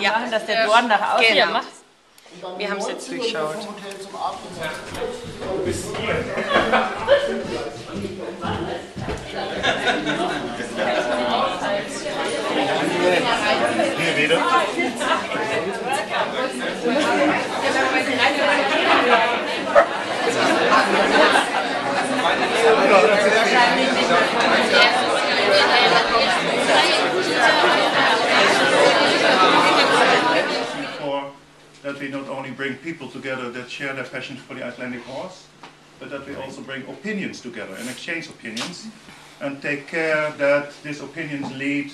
Ja, dass der Dorn nach außen genau. macht. Wir haben es jetzt durchschaut. Hier wieder. That we not only bring people together that share their passion for the Icelandic horse, but that we also bring opinions together and exchange opinions and take care that these opinions lead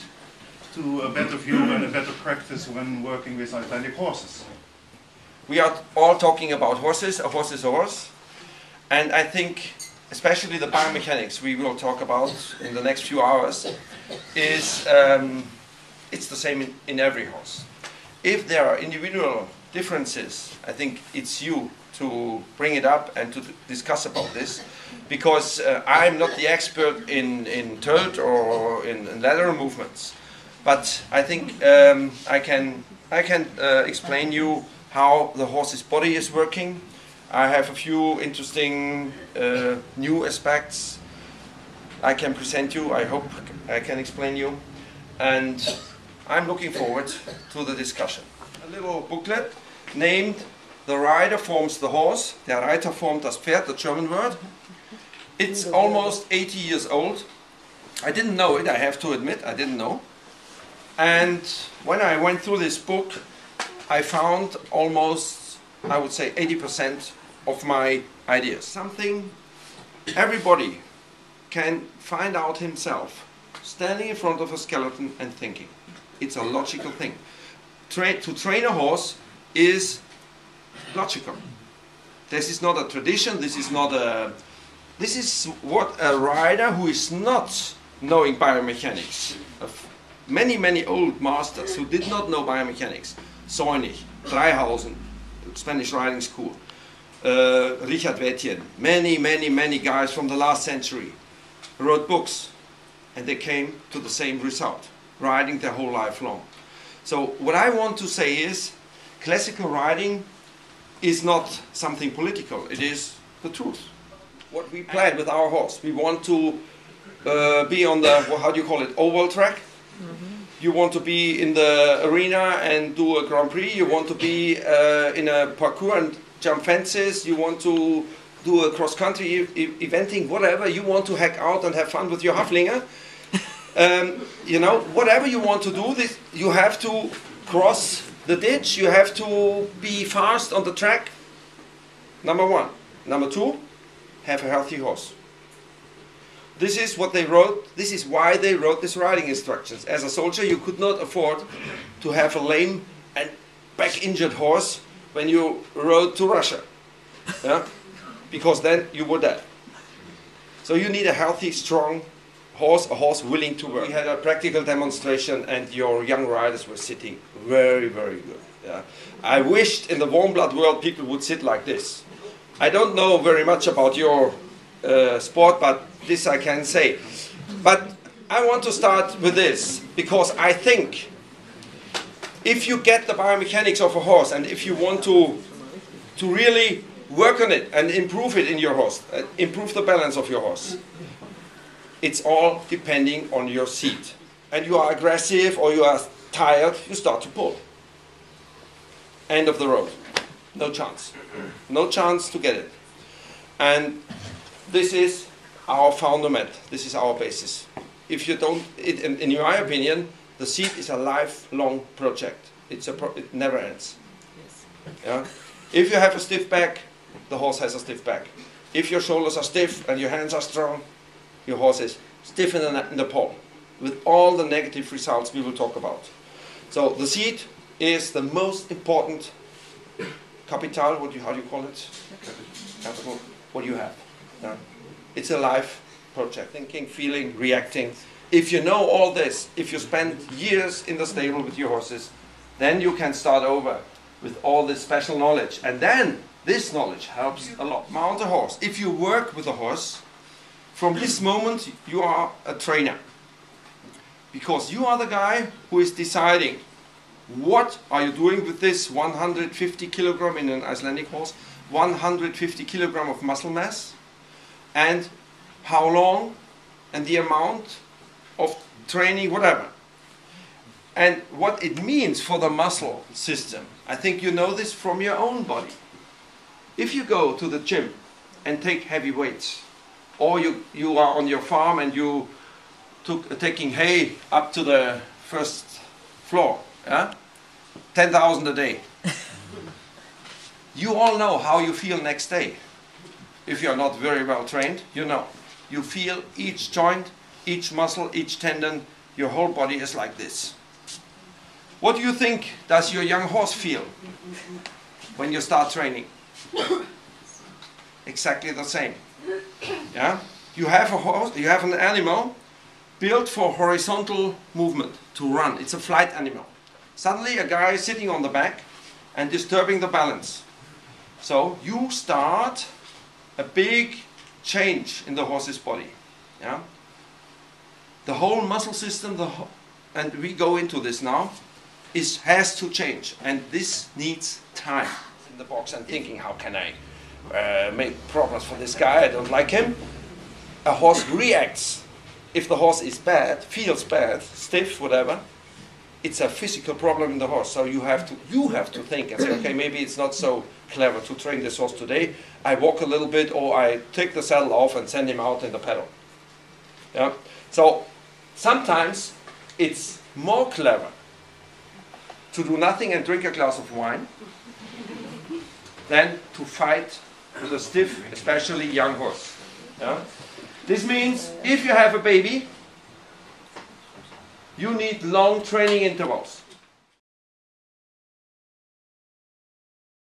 to a better view and a better practice when working with Icelandic horses. We are all talking about horses, a horse is a horse, and I think especially the biomechanics we will talk about in the next few hours is it's the same in every horse. If there are individual differences, I think it's you to bring it up and to discuss about this, because I'm not the expert in tölt or in lateral movements, but I think I can explain you how the horse's body is working. I have a few interesting new aspects I can present you. I hope I can explain you, and I'm looking forward to the discussion. A little booklet named "The Rider Forms the Horse." Der Reiter formt das Pferd, the German word. It's almost 80 years old. I didn't know it, I have to admit, I didn't know. And when I went through this book, I found almost, I would say, 80% of my ideas. Something everybody can find out himself, standing in front of a skeleton and thinking. It's a logical thing. To train a horse is logical. This is not a tradition, this is not a... This is what a rider who is not knowing biomechanics, many old masters who did not know biomechanics, Soinig, Dreihausen, Spanish riding school, Richard Wetjen, many guys from the last century wrote books, and they came to the same result, riding their whole life long. So what I want to say is, classical riding is not something political, it is the truth. What we plan with our horse, we want to be on the, how do you call it, oval track. Mm-hmm. You want to be in the arena and do a Grand Prix, you want to be in a parkour and jump fences, you want to do a cross-country eventing, whatever, you want to hack out and have fun with your Haflinger. You know, whatever you want to do, this, you have to cross the ditch, you have to be fast on the track. Number one. Number two, have a healthy horse. This is what they wrote, this is why they wrote these riding instructions. As a soldier, you could not afford to have a lame and back-injured horse when you rode to Russia. Yeah? Because then you were dead. So you need a healthy, strong horse, a horse willing to work. We had a practical demonstration and your young riders were sitting very good. Yeah? I wished in the warm blood world people would sit like this. I don't know very much about your sport, but this I can say. But I want to start with this, because I think if you get the biomechanics of a horse and if you want to really work on it and improve it in your horse, improve the balance of your horse, it's all depending on your seat. And you are aggressive or you are tired, you start to pull. End of the road. No chance. No chance to get it. And this is our fundament. This is our basis. If you don't, in my opinion, the seat is a lifelong project. It never ends. Yes. Yeah? If you have a stiff back, the horse has a stiff back. If your shoulders are stiff and your hands are strong, your horse is stiff in the paw, with all the negative results we will talk about. So the seat is the most important capital. How do you call it? Capital. What do you have? Yeah. It's a life project. Thinking, feeling, reacting. If you know all this, if you spend years in the stable with your horses, then you can start over with all this special knowledge. And then this knowledge helps a lot. Mount a horse. If you work with a horse, from this moment you are a trainer. because you are the guy who is deciding what are you doing with this 150 kilogram in an Icelandic horse, 150 kilogram of muscle mass, and how long, and the amount of training, whatever. And what it means for the muscle system, I think you know this from your own body. If you go to the gym and take heavy weights, or you are on your farm and you taking hay up to the first floor, yeah? 10,000 a day. You all know how you feel next day. If you're not very well trained, you know. You feel each joint, each muscle, each tendon, your whole body is like this. What do you think does your young horse feel when you start training? Exactly the same. Yeah? You have a horse, you have an animal built for horizontal movement, to run. It's a flight animal. Suddenly a guy is sitting on the back and disturbing the balance. So you start a big change in the horse's body. Yeah? The whole muscle system, and we go into this now, has to change, and this needs time. In the box and thinking, how can I make progress for this guy? I don't like him. A horse reacts. If the horse is bad, feels bad, stiff, whatever, it's a physical problem in the horse. So you have to think and say, okay, maybe it's not so clever to train this horse today. I walk a little bit, or I take the saddle off and send him out in the pedal. Yeah. So sometimes it's more clever to do nothing and drink a glass of wine than to fight with a stiff, especially young horse. Yeah? This means if you have a baby, you need long training intervals.